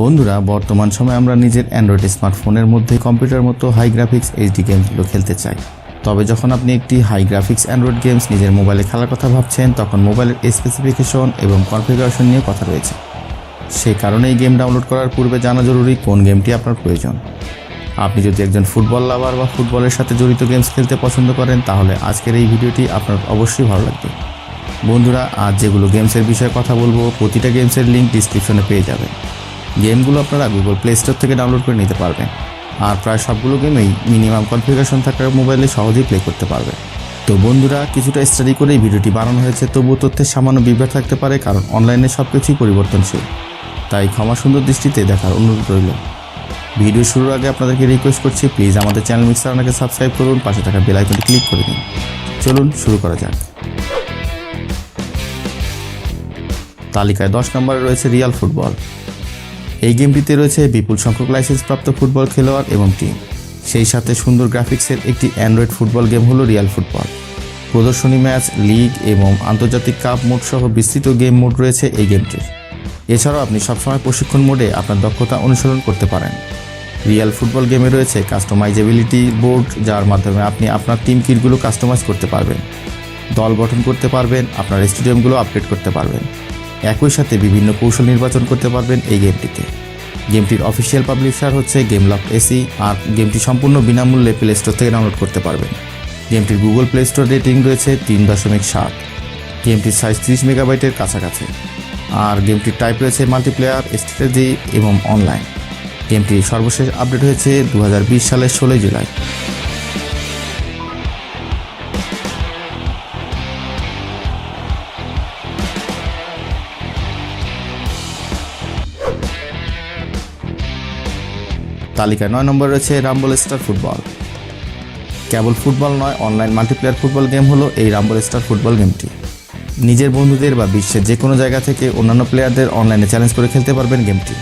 বন্ধুরা, বর্তমান সময়ে আমরা নিজের অ্যান্ড্রয়েড স্মার্টফোনের মধ্যে কম্পিউটার মতো হাই গ্রাফিক্স এইচডি গেমসগুলো খেলতে চাই। তবে যখন আপনি একটি হাই গ্রাফিক্স অ্যান্ড্রয়েড গেমস নিজের মোবাইলে খেলার কথা ভাবছেন, তখন মোবাইলের স্পেসিফিকেশন এবং কনফিগারেশন নিয়ে কথা রয়েছে। সেই কারণে এই গেম ডাউনলোড করার পূর্বে জানা জরুরি কোন গেমটি আপনার প্রয়োজন। আপনি যদি একজন ফুটবল লাভার বা ফুটবলের সাথে জড়িত গেমস খেলতে পছন্দ করেন, তাহলে আজকের এই ভিডিওটি আপনার অবশ্যই ভালো লাগবে। বন্ধুরা, আজ যেগুলো গেমসের বিষয়ে কথা বলবো, প্রতিটা গেমসের লিঙ্ক ডিসক্রিপশনে পেয়ে যাবেন। গেমগুলো আপনারা গুগল প্লে স্টোর থেকে ডাউনলোড করে নিতে পারবেন, আর প্রায় সবগুলো গেমেই মিনিমাম কনফিগারেশন থাকার মোবাইলে সহজেই প্লে করতে পারবেন। তো বন্ধুরা, কিছুটা স্টাডি করে এই ভিডিওটি বানানো হয়েছে, তবুও তথ্যের সামান্য বিভ্রাট থাকতে পারে, কারণ অনলাইনে সব কিছুই পরিবর্তনশীল। তাই ক্ষমা সুন্দর দৃষ্টিতে দেখার অনুরোধ রইল। ভিডিও শুরুর আগে আপনাদেরকে রিকোয়েস্ট করছি, প্লিজ আমাদের চ্যানেল মিক্সারনাকে সাবস্ক্রাইব করুন, পাশে থাকা বেল আইকনটি ক্লিক করে দিন। চলুন শুরু করা যাক। তালিকায় 10 নম্বরে রয়েছে রিয়াল ফুটবল। এই গেমটিতে রয়েছে বিপুল সংখ্যক লাইসেন্সপ্রাপ্ত ফুটবল খেলোয়াড় এবং টিম। সেই সাথে সুন্দর গ্রাফিক্সের একটি অ্যান্ড্রয়েড ফুটবল গেম হলো রিয়াল ফুটবল। প্রদর্শনী ম্যাচ, লিগ এবং আন্তর্জাতিক কাপ মোড সহ বিস্তৃত গেম মোড রয়েছে এই গেমটির। এছাড়াও আপনি সবসময় প্রশিক্ষণ মোডে আপনার দক্ষতা অনুসরণ করতে পারেন। রিয়াল ফুটবল গেমে রয়েছে কাস্টমাইজেবিলিটি বোর্ড, যার মাধ্যমে আপনি আপনার টিম কিটগুলো কাস্টমাইজ করতে পারবেন, দল গঠন করতে পারবেন, আপনার স্টেডিয়ামগুলো আপডেট করতে পারবেন। একই সাথে বিভিন্ন কৌশল নির্বাচন করতে পারবেন এই গেমটিতে। গেমটির অফিসিয়াল পাবলিশার হচ্ছে গেমলফট এসি, আর গেমটি সম্পূর্ণ বিনামূল্যে প্লে স্টোর থেকে ডাউনলোড করতে পারবেন। গেমটির গুগল প্লে স্টোর রেটিং রয়েছে 3.7। গেমটির সাইজ 30 মেগাবাইটের কাছাকাছি, আর গেমটির টাইপ রয়েছে মাল্টিপ্লেয়ার, স্ট্র্যাটেজি এবং অনলাইন। গেমটির সর্বশেষ আপডেট হয়েছে 2020 সালের 16 জুলাই। তালিকায় 9 নম্বর রয়েছে রাম্বল স্টার ফুটবল। কেবল ফুটবল নয়, অনলাইন মাল্টিপ্লেয়ার ফুটবল গেম হলো এই রাম্বল স্টার ফুটবল গেমটি। নিজের বন্ধুদের বা বিশ্বের যে কোনো জায়গা থেকে অন্যান্য প্লেয়ারদের অনলাইনে চ্যালেঞ্জ করে খেলতে পারবেন গেমটি।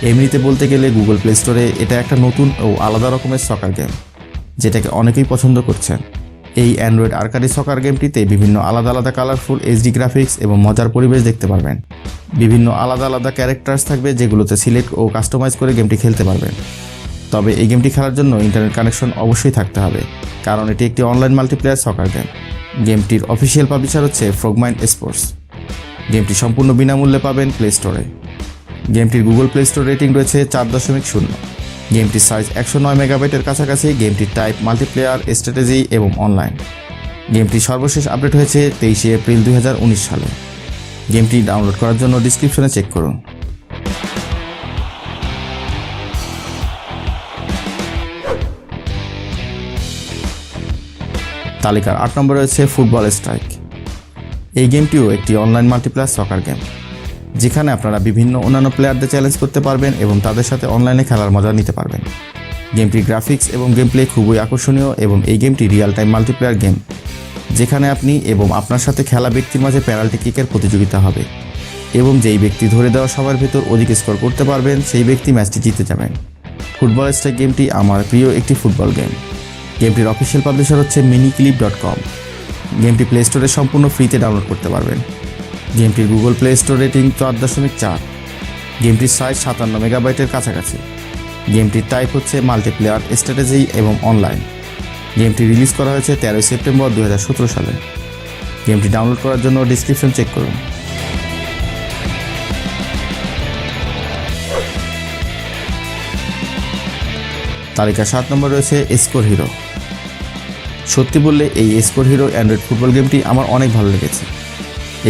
এমনিতে বলতে গেলে গুগল প্লে স্টোরে এটা একটা নতুন ও আলাদা রকমের সকার গেম, যেটাকে অনেকেই পছন্দ করছেন। এই অ্যান্ড্রয়েড আর্কাডি সকার গেমটিতে বিভিন্ন আলাদা আলাদা কালারফুল এইচডি গ্রাফিক্স এবং মজার পরিবেশ দেখতে পারবেন। বিভিন্ন আলাদা আলাদা ক্যারেক্টার্স থাকবে, যেগুলোতে সিলেক্ট ও কাস্টমাইজ করে গেমটি খেলতে পারবেন। তবে এই গেমটি খেলার জন্য ইন্টারনেট কানেকশন অবশ্যই থাকতে হবে, কারণ এটি একটি অনলাইন মাল্টিপ্লেয়ার সকার গেম। গেমটির অফিসিয়াল পাবলিশার হচ্ছে ফ্রগমাইন্ড স্পোর্টস। গেমটি সম্পূর্ণ বিনামূল্যে পাবেন প্লে স্টোরে। গেমটির গুগল প্লে স্টোর রেটিং রয়েছে 4.0। গেমটির সাইজ 109 মেগাবাইটের কাছাকাছি। গেমটির টাইপ মাল্টিপ্লেয়ার, স্ট্র্যাটেজি এবং অনলাইন। গেমটির সর্বশেষ আপডেট হয়েছে 23 এপ্রিল 2019 সালে। গেমটি ডাউনলোড করার জন্য ডিসক্রিপশনে চেক করুন। তালিকার 8 নম্বরে রয়েছে ফুটবল স্ট্রাইক। এই গেমটিও একটি অনলাইন মাল্টিপ্লেয়ার সকার গেম, যেখানে আপনারা বিভিন্ন অন্যান্য প্লেয়ারদের চ্যালেঞ্জ করতে পারবেন এবং তাদের সাথে অনলাইনে খেলার মজা নিতে পারবেন। গেমটির গ্রাফিক্স এবং গেম প্লে খুবই আকর্ষণীয় এবং এই গেমটি রিয়েল টাইম মাল্টিপ্লেয়ার গেম, যেখানে আপনি এবং আপনার সাথে খেলা ব্যক্তির মাঝে পেনাল্টি কিকের প্রতিযোগিতা হবে, এবং যেই ব্যক্তি ধরে দেওয়া সবার ভেতর অধিক স্কোর করতে পারবেন, সেই ব্যক্তি ম্যাচটি জিতে যাবেন। ফুটবল স্ট্রাইক গেমটি আমার প্রিয় একটি ফুটবল গেম। গেমটির অফিসিয়াল পাবলিশার হচ্ছে miniclip.com। গেমটি প্লে স্টোরে সম্পূর্ণ ফ্রিতে ডাউনলোড করতে পারবেন। গেমটির গুগল প্লে স্টোর রেটিং 4.4। গেমটির সাইজ 57 মেগাবাইটের কাছাকাছি। গেমটির টাইপ হচ্ছে মাল্টিপ্লেয়ার, স্ট্র্যাটেজি এবং অনলাইন। গেমটি রিলিজ করা হয়েছে 13 সেপ্টেম্বর 2017 সালে। গেমটি ডাউনলোড করার জন্য ডিসক্রিপশন চেক করুন। তালিকা 7 নম্বর রয়েছে স্কোর হিরো। সত্যি বললে এই স্কোর হিরো অ্যান্ড্রয়েড ফুটবল গেমটি আমার অনেক ভালো লেগেছে।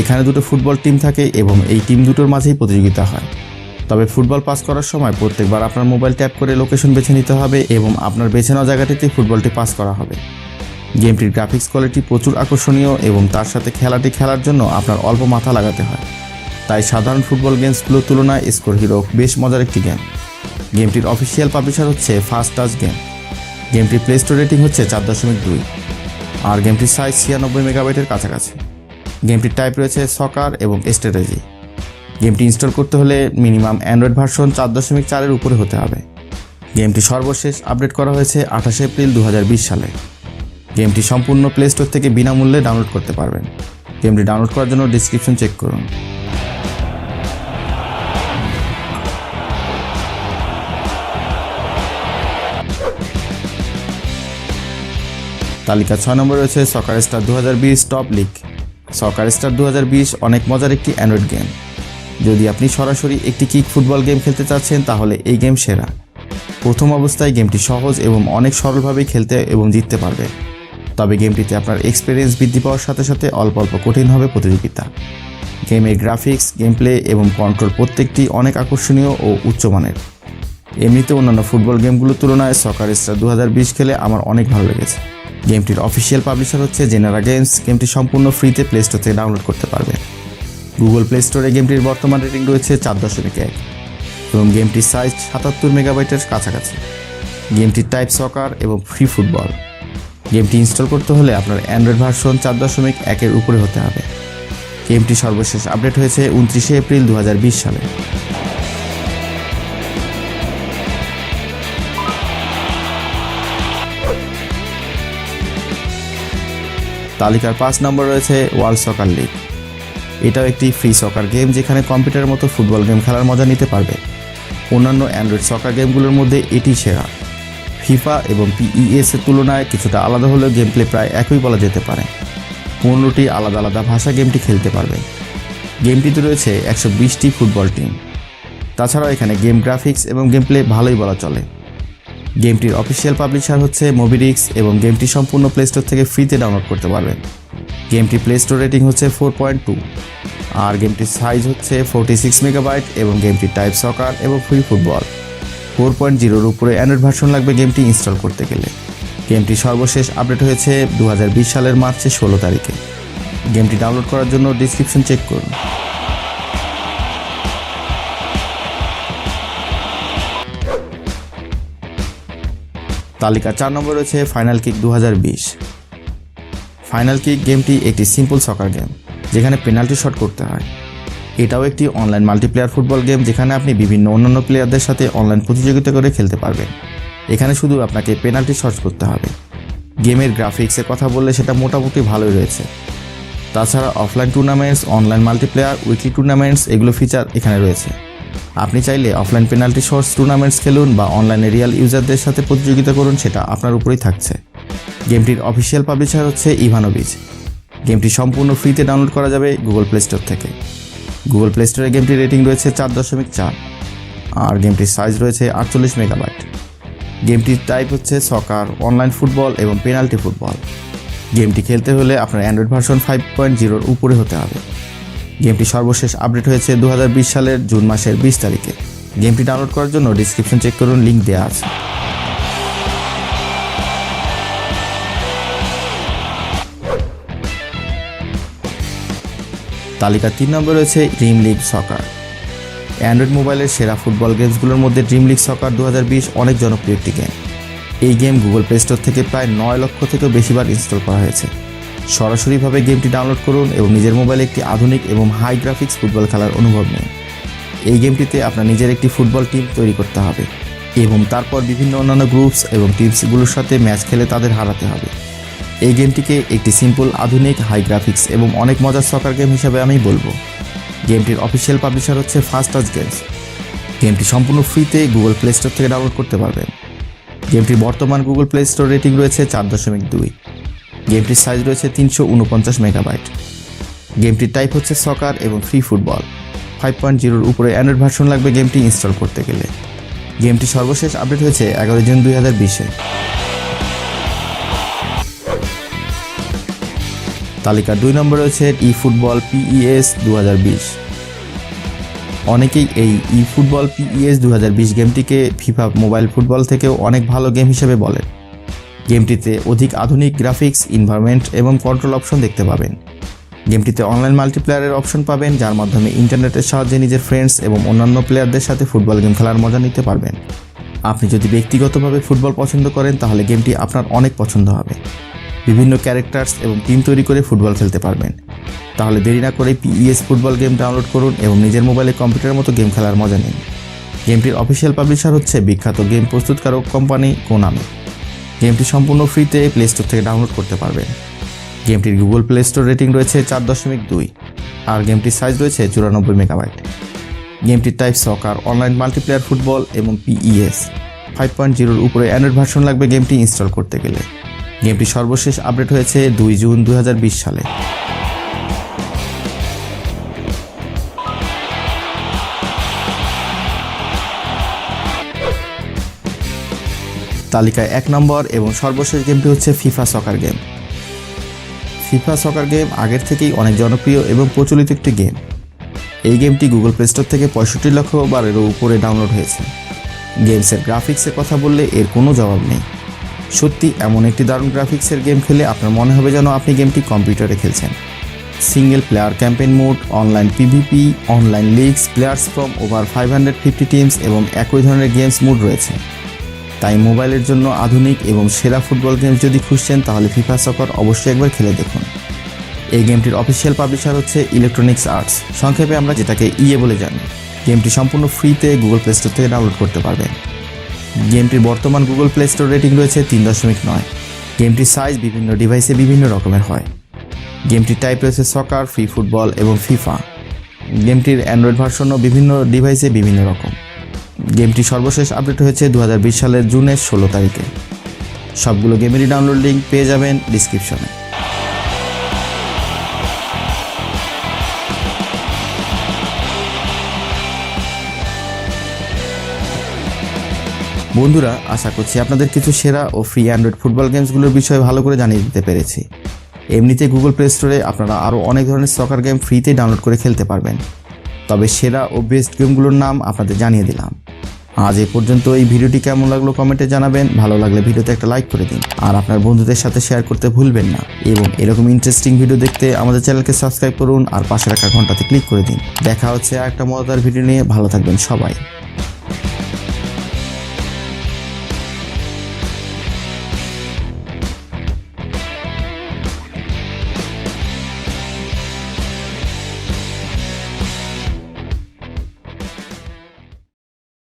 এখানে দুটো ফুটবল টিম থাকে এবং এই টিম দুটোর মাঝেই প্রতিযোগিতা হয়। তবে ফুটবল পাস করার সময় প্রত্যেকবার আপনার মোবাইল ট্যাপ করে লোকেশন বেছে নিতে হবে এবং আপনার বেছে নেওয়া জায়গাটিতে ফুটবলটি পাস করা হবে। গেমটির গ্রাফিক্স কোয়ালিটি প্রচুর আকর্ষণীয় এবং তার সাথে খেলাটি খেলার জন্য আপনার অল্প মাথা লাগাতে হয়। তাই সাধারণ ফুটবল গেমসগুলোর তুলনায় স্কোর হিরো বেশ মজার একটি গেম। গেমটির অফিসিয়াল পাবলিশার হচ্ছে ফার্স্ট টাচ গেম। গেমটির প্লে স্টোর রেটিং হচ্ছে 4.2, আর গেমটির সাইজ 96 মেগাবাইটের কাছাকাছি। গেমটির টাইপ রয়েছে সকার এবং স্ট্র্যাটেজি। গেমটি ইনস্টল করতে হলে মিনিমাম অ্যান্ড্রয়েড ভার্সন 4.4-এর উপরে হতে হবে। গেমটি সর্বশেষ আপডেট করা হয়েছে 28 এপ্রিল 2020 সালে। গেমটি সম্পূর্ণ প্লে স্টোর থেকে বিনামূল্যে ডাউনলোড করতে পারবেন। গেমটি ডাউনলোড করার জন্য ডিসক্রিপশন চেক করুন। তালিকা 6 নম্বরে রয়েছে সকার স্টার 2020 টপ লিগ। সকার স্টার 2020 অনেক মজার একটি অ্যান্ড্রয়েড গেম। যদি আপনি সরাসরি একটি কিক ফুটবল গেম খেলতে চাচ্ছেন তাহলে এই গেম সেরা। প্রথম অবস্থায় গেমটি সহজ এবং অনেক সরলভাবেই খেলতে এবং জিততে পারবে। তবে গেমটিতে আপনার এক্সপিরিয়েন্স বৃদ্ধি পাওয়ার সাথে সাথে অল্প অল্প কঠিন হবে প্রতিযোগিতা। গেমের গ্রাফিক্স, গেম প্লে এবং কন্ট্রোল প্রত্যেকটি অনেক আকর্ষণীয় ও উচ্চমানের। এমনিতে অন্যান্য ফুটবল গেমগুলোর তুলনায় সকার স্টার 2020 খেলে আমার অনেক ভালো লেগেছে। গেমটির অফিসিয়াল পাবলিশার হচ্ছে জেনারা গেমস। গেমটি সম্পূর্ণ ফ্রিতে প্লে স্টোর থেকে ডাউনলোড করতে পারবে। গুগল প্লে স্টোরে গেমটির বর্তমান রেটিং রয়েছে 4.1 এবং গেমটির সাইজ 77 মেগাবাইটের কাছাকাছি। গেমটির টাইপ সকার এবং ফ্রি ফুটবল। গেমটি ইনস্টল করতে হলে আপনার অ্যান্ড্রয়েড ভার্সন 4.1 উপরে হতে হবে। গেমটি সর্বশেষ আপডেট হয়েছে 29 এপ্রিল 2020 সালে। তালিকার 5 নম্বর রয়েছে ওয়ার্ল্ড সকার লিগ। এটাও একটি ফ্রি সকার গেম যেখানে কম্পিউটারের মতো ফুটবল গেম খেলার মজা নিতে পারবে। অন্যান্য অ্যান্ড্রয়েড সকার গেমগুলোর মধ্যে এটি সেরা। ফিফা এবং PES এর তুলনায় কিছুটা আলাদা হলেও গেম প্লে প্রায় একই বলা যেতে পারে। 15টি আলাদা আলাদা ভাষা গেমটি খেলতে পারবে। গেমটিতে রয়েছে 120টি ফুটবল টিম। তাছাড়াও এখানে গেম গ্রাফিক্স এবং গেম প্লে ভালোই বলা চলে। গেমটির অফিসিয়াল পাবলিশার হচ্ছে মোবিডিক্স এবং গেমটি সম্পূর্ণ প্লে স্টোর থেকে ফ্রিতে ডাউনলোড করতে পারবেন। গেমটি প্লে স্টোর রেটিং হচ্ছে 4.2 আর গেমটির সাইজ হচ্ছে 46 মেগাবাইট এবং গেমটির টাইপ সকার এবং ফ্রি ফুটবল। 4.0 উপরে অ্যান্ড্রয়েড ভার্সন লাগবে গেমটি ইনস্টল করতে গেলে। গেমটি সর্বশেষ আপডেট হয়েছে 2020 সালের মার্চের 16 তারিখে। গেমটি ডাউনলোড করার জন্য ডিসক্রিপশন চেক করুন। তালিকা 4 নম্বর রয়েছে ফাইনাল কিক 2020। ফাইনাল কিক গেমটি একটি সিম্পল সকার গেম যেখানে পেনাল্টি শট করতে হয়। এটাও একটি অনলাইন মাল্টিপ্লেয়ার ফুটবল গেম যেখানে আপনি বিভিন্ন অন্যান্য প্লেয়ারদের সাথে অনলাইন প্রতিযোগিতা করে খেলতে পারবেন। এখানে শুধু আপনাকে পেনাল্টি শট করতে হবে। গেমের গ্রাফিক্সের কথা বললে সেটা মোটামুটি ভালোই রয়েছে। তাছাড়া offline tournaments, online multiplayer, weekly tournaments এগুলো ফিচার এখানে রয়েছে। আপনি চাইলে অফলাইন পেনাল্টি শটস টুর্নামেন্টস খেলুন বা অনলাইনে রিয়েল ইউজারদের সাথে প্রতিযোগিতা করুন, সেটা আপনার উপরেই থাকছে। গেমটির অফিসিয়াল পাবলিশার হচ্ছে ইভানোভিচ। গেমটি সম্পূর্ণ ফ্রিতে ডাউনলোড করা যাবে গুগল প্লে স্টোর থেকে। গুগল প্লে স্টোরে গেমটির রেটিং রয়েছে 4.4 আর গেমটির সাইজ রয়েছে 48 মেগাবাইট। গেমটির টাইপ হচ্ছে সকার, অনলাইন ফুটবল এবং পেনাল্টি ফুটবল। গেমটি খেলতে হলে আপনার অ্যান্ড্রয়েড ভার্সন 5.0 উপরে হতে হবে। গেমটি সর্বশেষ আপডেট হয়েছে 2020 সালের জুন মাসের 20 তারিখে। গেমটি ডাউনলোড করার জন্য ডিসক্রিপশন চেক করুন, লিঙ্ক দেওয়া আছে। তালিকা 3 নম্বরে রয়েছে ড্রিম লিগ সকার। অ্যান্ড্রয়েড মোবাইলের সেরা ফুটবল গেমসগুলোর মধ্যে ড্রিম লিগ সকার 2020 অনেক জনপ্রিয় একটি গেম। এই গেম গুগল প্লে স্টোর থেকে প্রায় 9 লক্ষ থেকেও বেশিবার ইনস্টল করা হয়েছে। সরাসরিভাবে গেমটি ডাউনলোড করুন এবং নিজের মোবাইলে একটি আধুনিক এবং হাই গ্রাফিক্স ফুটবল খেলার অনুভব নিন। এই গেমটিতে আপনার নিজের একটি ফুটবল টিম তৈরি করতে হবে এবং তারপর বিভিন্ন অন্যান্য গ্রুপস এবং টিমসগুলোর সাথে ম্যাচ খেলে তাদের হারাতে হবে। এই গেমটিকে একটি সিম্পল, আধুনিক, হাই গ্রাফিক্স এবং অনেক মজার সকার গেম হিসাবে আমি বলবো। গেমটির অফিসিয়াল পাবলিশার হচ্ছে ফার্স্ট টাচ গেমস। গেমটি সম্পূর্ণ ফ্রিতে গুগল প্লে স্টোর থেকে ডাউনলোড করতে পারবেন। গেমটির বর্তমান গুগল প্লে স্টোর রেটিং রয়েছে 4.2। গেমটির সাইজ রয়েছে 349 মেগাবাইট। গেমটির টাইপ হচ্ছে সকার এবং ফ্রি ফুটবল। 5.0 উপরে অ্যান্ড্রয়েড ভার্সন লাগবে গেমটি ইনস্টল করতে গেলে। গেমটি সর্বশেষ আপডেট হয়েছে 11 জুন 2020-এ। তালিকার 2 নম্বরে রয়েছে eFootball PES 2020। অনেকেই এই eFootball PES 2020 গেমটিকে ফিফা মোবাইল ফুটবল থেকেও অনেক ভালো গেম হিসেবে বলেন। গেমটিতে অধিক আধুনিক গ্রাফিক্স, এনভায়রনমেন্ট এবং কন্ট্রোল অপশন দেখতে পাবেন। গেমটিতে অনলাইন মাল্টিপ্লেয়ারের অপশন পাবেন যার মাধ্যমে ইন্টারনেটের সাহায্যে নিজের ফ্রেন্ডস এবং অন্যান্য প্লেয়ারদের সাথে ফুটবল গেম খেলার মজা নিতে পারবেন। আপনি যদি ব্যক্তিগতভাবে ফুটবল পছন্দ করেন তাহলে গেমটি আপনার অনেক পছন্দ হবে। বিভিন্ন ক্যারেক্টার্স এবং টিম তৈরি করে ফুটবল খেলতে পারবেন। তাহলে দেরি না করে PES ফুটবল গেম ডাউনলোড করুন এবং নিজের মোবাইলে কম্পিউটারের মতো গেম খেলার মজা নিন। গেমটির অফিসিয়াল পাবলিশার হচ্ছে বিখ্যাত গেম প্রস্তুতকারক কোম্পানি কোনামি। গেমটি সম্পূর্ণ ফ্রিতে প্লে স্টোর থেকে ডাউনলোড করতে পারবেন। গেমটির গুগল প্লে স্টোর রেটিং রয়েছে 4.2 আর গেমটির সাইজ রয়েছে 94 মেগাবাইট। গেমটির টাইপ সকার, অনলাইন মাল্টিপ্লেয়ার ফুটবল এবং PES। 5.0 উপরে অ্যান্ড্রয়েড ভার্সন লাগবে গেমটি ইনস্টল করতে গেলে। গেমটি সর্বশেষ আপডেট হয়েছে 2 জুন 2020 সালে। তালিকায় 1 নম্বর এবং সর্বশেষ গেমটি হচ্ছে FIFA soccer game. FIFA soccer game আগের থেকেই অনেক জনপ্রিয় এবং প্রচলিত একটি গেম। এই গেমটি গুগল প্লে স্টোর থেকে 65 লক্ষ বারেরও উপরে ডাউনলোড হয়েছে। গেমসের গ্রাফিক্সের কথা বললে এর কোনো জবাব নেই। সত্যি এমন একটি দারুণ গ্রাফিক্সের গেম খেলে আপনার মনে হবে যেন আপনি গেমটি কম্পিউটারে খেলছেন। Single player campaign mode, online PVP, online leagues, players from over 550 teams এবং একই ধরনের গেমস মোড রয়েছে। তাই মোবাইলের জন্য আধুনিক এবং সেরা ফুটবল গেমস যদি খুঁজছেন তাহলে ফিফা সকার অবশ্যই একবার খেলে দেখুন। এই গেমটির অফিসিয়াল পাবলিশার হচ্ছে ইলেকট্রনিক্স আর্টস, সংক্ষেপে আমরা যেটাকে ইএ বলে জানি। গেমটি সম্পূর্ণ ফ্রিতে গুগল প্লে স্টোর থেকে ডাউনলোড করতে পারবেন। গেমটির বর্তমান গুগল প্লে স্টোর রেটিং রয়েছে 3.9। গেমটির সাইজ বিভিন্ন ডিভাইসে বিভিন্ন রকমের হয়। গেমটির টাইপ রয়েছে সকার, ফ্রি ফুটবল এবং ফিফা। গেমটির অ্যান্ড্রয়েড ভার্সনও বিভিন্ন ডিভাইসে বিভিন্ন রকম। গেমটি সর্বশেষ আপডেট হয়েছে 2020 সালের জুনের 16 তারিখে। সবগুলো গেমেরই ডাউনলোড লিঙ্ক পেয়ে যাবেন ডিসক্রিপশনে। বন্ধুরা, আশা করছি আপনাদের কিছু সেরা ও ফ্রি অ্যান্ড্রয়েড ফুটবল গেমসগুলোর বিষয়ে ভালো করে জানিয়ে দিতে পেরেছি। এমনিতে গুগল প্লে স্টোরে আপনারা আরও অনেক ধরনের সকার গেম ফ্রিতে ডাউনলোড করে খেলতে পারবেন, তবে সেরা ও বেস্ট গেমগুলোর নাম আপনাদের জানিয়ে দিলাম। আজ এই পর্যন্ত। এই ভিডিওটি কেমন লাগলো কমেন্টে জানাবেন। ভালো লাগলে ভিডিওতে একটা লাইক করে দিন আর আপনার বন্ধুদের সাথে শেয়ার করতে ভুলবেন না। এবং এরকম ইন্টারেস্টিং ভিডিও দেখতে আমাদের চ্যানেলকে সাবস্ক্রাইব করুন আর পাশে রাখা ঘন্টাতে ক্লিক করে দিন। দেখা হচ্ছে একটা মজাদার ভিডিও নিয়ে। ভালো থাকবেন সবাই।